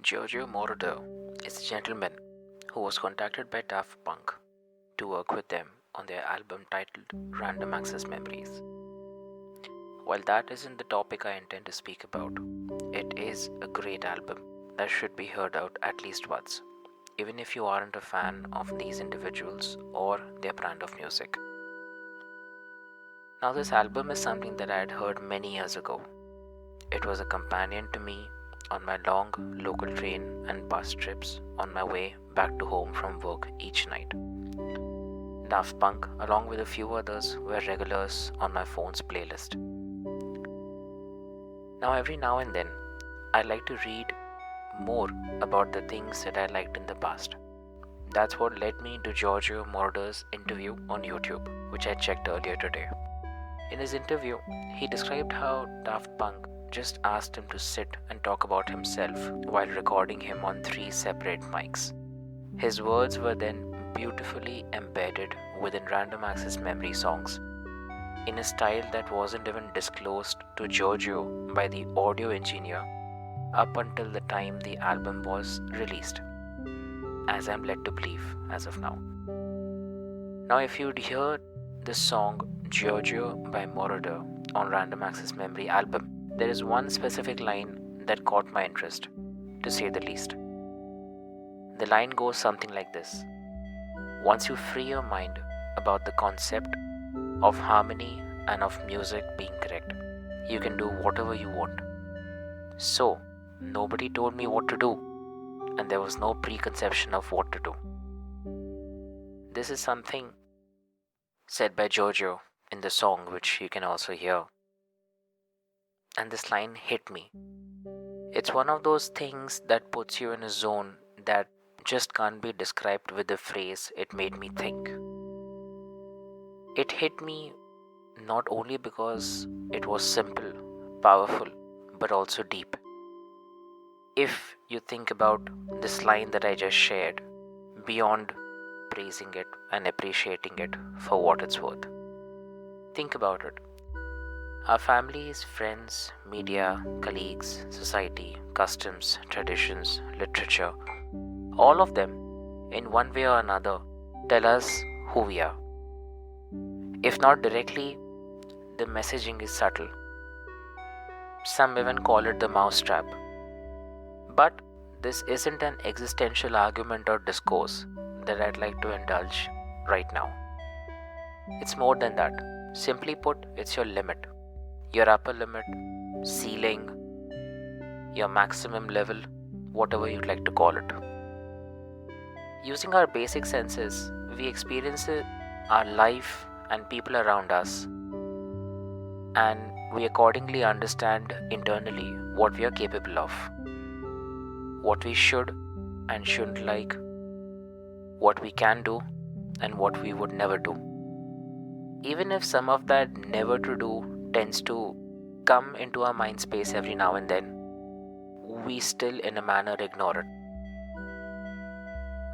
Giorgio Moroder is a gentleman who was contacted by Daft Punk to work with them on their album titled Random Access Memories. While that isn't the topic I intend to speak about, it is a great album that should be heard out at least once, even if you aren't a fan of these individuals or their brand of music. Now, this album is something that I had heard many years ago. It was a companion to me on my long local train and bus trips on my way back to home from work each night. Daft Punk, along with a few others, were regulars on my phone's playlist. Now, every now and then, I like to read more about the things that I liked in the past. That's what led me to Giorgio Moroder's interview on YouTube, which I checked earlier today. In his interview, he described how Daft Punk just asked him to sit and talk about himself while recording him on 3 separate mics. His words were then beautifully embedded within Random Access Memory songs in a style that wasn't even disclosed to Giorgio by the audio engineer up until the time the album was released, as I'm led to believe as of now. Now, if you'd hear the song Giorgio by Moroder on Random Access Memory album, there is one specific line that caught my interest, to say the least. The line goes something like this: once you free your mind about the concept of harmony and of music being correct, you can do whatever you want. So, nobody told me what to do, and there was no preconception of what to do. This is something said by Giorgio in the song, which you can also hear. And this line hit me. It's one of those things that puts you in a zone that just can't be described with the phrase "it made me think." It hit me not only because it was simple, powerful, but also deep. If you think about this line that I just shared, beyond praising it and appreciating it for what it's worth, think about it. Our families, friends, media, colleagues, society, customs, traditions, literature, all of them, in one way or another, tell us who we are. If not directly, the messaging is subtle. Some even call it the mousetrap. But this isn't an existential argument or discourse that I'd like to indulge right now. It's more than that. Simply put, it's your limit. Your upper limit, ceiling, your maximum level, whatever you'd like to call it. Using our basic senses, we experience our life and people around us, and we accordingly understand internally what we are capable of, what we should and shouldn't like, what we can do and what we would never do. Even if some of that never to do tends to come into our mind space every now and then, we still in a manner ignore it.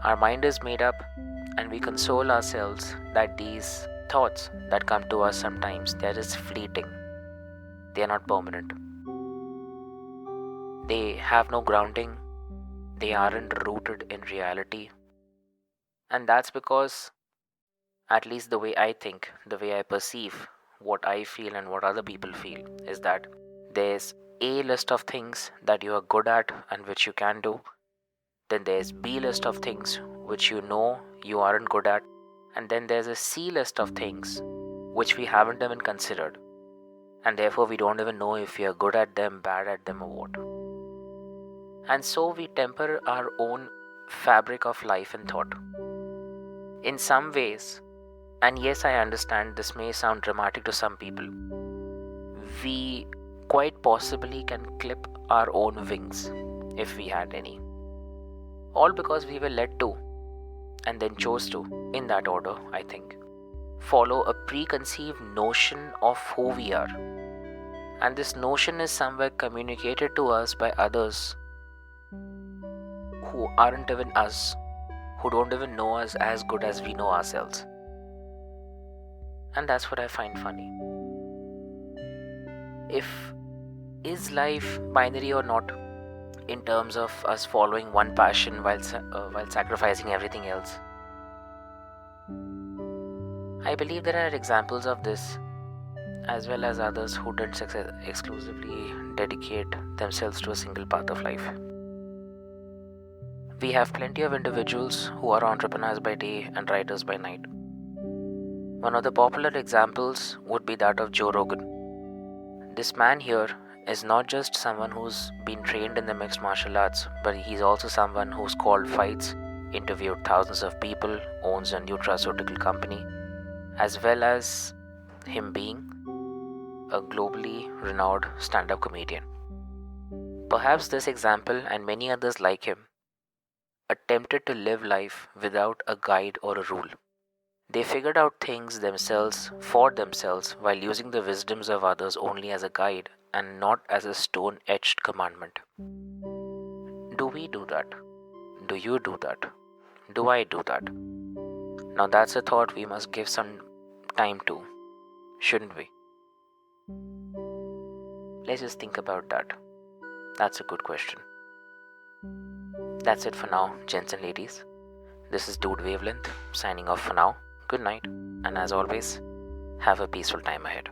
Our mind is made up, and we console ourselves that these thoughts that come to us sometimes, they are just fleeting. They are not permanent. They have no grounding. They aren't rooted in reality. And that's because, at least the way I think, the way I perceive what I feel and what other people feel, is that there's A list of things that you are good at and which you can do. Then there's B list of things which you know you aren't good at. And then there's a C list of things which we haven't even considered. And therefore we don't even know if we are good at them, bad at them, or what. And so we temper our own fabric of life and thought. In some ways, and yes, I understand this may sound dramatic to some people, we quite possibly can clip our own wings if we had any. All because we were led to, and then chose to, in that order, I think, follow a preconceived notion of who we are. And this notion is somewhere communicated to us by others who aren't even us, who don't even know us as good as we know ourselves. And that's what I find funny. Is life binary or not? in terms of us following one passion while sacrificing everything else. I believe there are examples of this, as well as others who didn't exclusively dedicate themselves to a single path of life. We have plenty of individuals who are entrepreneurs by day and writers by night. One of the popular examples would be that of Joe Rogan. This man here is not just someone who's been trained in the mixed martial arts, but he's also someone who's called fights, interviewed thousands of people, owns a nutraceutical company, as well as him being a globally renowned stand-up comedian. Perhaps this example and many others like him attempted to live life without a guide or a rule. They figured out things themselves for themselves while using the wisdoms of others only as a guide and not as a stone-etched commandment. Do we do that? Do you do that? Do I do that? Now that's a thought we must give some time to, shouldn't we? Let's just think about that. That's a good question. That's it for now, gents and ladies. This is Dude Wavelength signing off for now. Good night, and as always, have a peaceful time ahead.